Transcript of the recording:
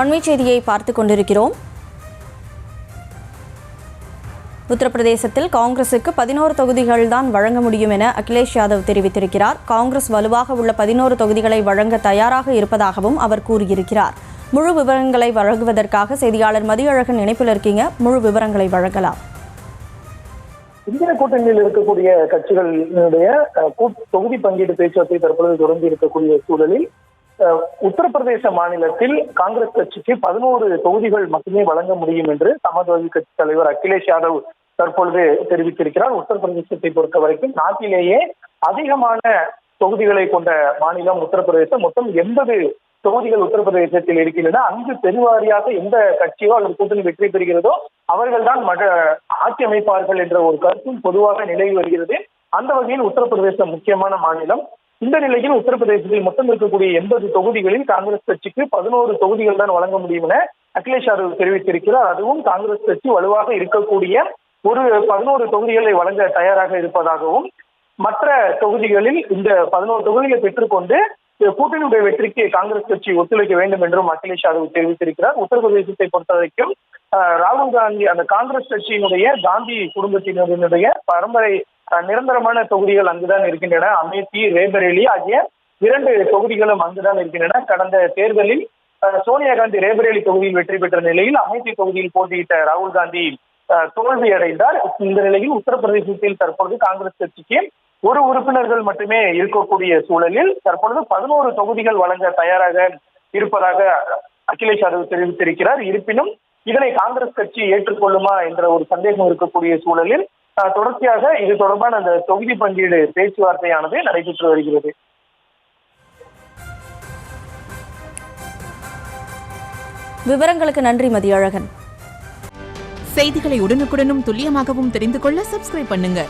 அண்மை செய்தியை பார்த்துக் கொண்டிருக்கிறோம். உத்தரப்பிரதேசத்தில் காங்கிரசுக்கு 11 தொகுதிகள் தான் வழங்க முடியும் என அகிலேஷ் யாதவ் தெரிவித்திருக்கிறார். காங்கிரஸ் வலுவாக உள்ள 11 தொகுதிகளை வழங்க தயாராக இருப்பதாகவும் அவர் கூறியிருக்கிறார். முழு விவரங்களை வழங்குவதற்காக செய்தியாளர் மதியழகன் இணைப்பில் இருக்கீங்க. முழு விவரங்களை வழங்கலாம். இந்திய கூட்டணியில் இருக்கக்கூடிய கட்சிகளுடைய தொகுதி பங்கீடு பேச்சுவார்த்தை தற்பொழுது தொடர்ந்து இருக்கக்கூடிய சூழலில் உத்தரப்பிரதேச மாநிலத்தில் காங்கிரஸ் கட்சிக்கு 11 தொகுதிகள் மட்டுமே வழங்க முடியும் என்று சமாஜ்வாதி கட்சி தலைவர் அகிலேஷ் யாதவ் தற்பொழுது தெரிவித்திருக்கிறார். உத்தரப்பிரதேசத்தை பொறுத்த வரைக்கும் நாட்டிலேயே அதிகமான தொகுதிகளை கொண்ட மாநிலம் உத்தரப்பிரதேசம். மொத்தம் 80 தொகுதிகள் உத்தரப்பிரதேசத்தில் இருக்கின்றன. அங்கு பெருவாரியாக எந்த கட்சியோ அல்லது கூட்டணி வெற்றி பெறுகிறதோ அவர்கள் தான் ஆட்சி அமைப்பார்கள் என்ற ஒரு கருத்தும் பொதுவாக நிலவி வருகிறது. அந்த வகையில் உத்தரப்பிரதேசம் முக்கியமான மாநிலம். இந்த நிலையில் உத்தரப்பிரதேசத்தில் மொத்தம் இருக்கக்கூடிய 80 தொகுதிகளில் காங்கிரஸ் கட்சிக்கு 11 தொகுதிகள் தான் வழங்க முடியும் என அகிலேஷ் யாதவ் தெரிவித்திருக்கிறார். அதுவும் காங்கிரஸ் கட்சி வலுவாக இருக்கக்கூடிய ஒரு 11 தொகுதிகளை வழங்க தயாராக இருப்பதாகவும், மற்ற தொகுதிகளில் இந்த 11 தொகுதிகளை பெற்றுக்கொண்டு கூட்டணியுடைய வெற்றிக்கு காங்கிரஸ் கட்சி ஒத்துழைக்க வேண்டும் என்றும் அகிலேஷ் யாதவ் தெரிவித்திருக்கிறார். உத்தரப்பிரதேசத்தை பொறுத்த வரைக்கும் ராகுல் காந்தி அந்த காங்கிரஸ் கட்சியினுடைய காந்தி குடும்பத்தினருடைய பரம்பரை நிரந்தரமான தொகுதிகள் அங்குதான் இருக்கின்றன. அமேத்தி, ரேபரேலி ஆகிய 2 தொகுதிகளும் அங்குதான் இருக்கின்றன. கடந்த தேர்தலில் சோனியா காந்தி ரேபரேலி தொகுதியில் வெற்றி பெற்ற நிலையில் அமேத்தி தொகுதியில் போட்டியிட்ட ராகுல் காந்தி தோல்வி அடைந்தார். இந்த நிலையில் உத்தரப்பிரதேசத்தில் தற்பொழுது காங்கிரஸ் கட்சிக்கு ஒரு உறுப்பினர்கள் மட்டுமே இருக்கக்கூடிய சூழலில் தற்பொழுது 11 தொகுதிகள் வழங்க தயாராக இருப்பதாக அகிலேஷ் யாதவ் தெரிவித்திருக்கிறார். இருப்பினும் இதனை காங்கிரஸ் கட்சி ஏற்றுக்கொள்ளுமா என்ற ஒரு சந்தேகம் இருக்கக்கூடிய சூழலில் தொடர்ச்சியாக இது தொடர்பான அந்த தொகுதி பங்கீடு பேச்சுவார்த்தையானது நடைபெற்று வருகிறது. விவரங்களுக்கு நன்றி மதியழகன். செய்திகளை உடனுக்குடனும் துல்லியமாகவும் தெரிந்து கொள்ள சப்ஸ்கிரைப் பண்ணுங்க.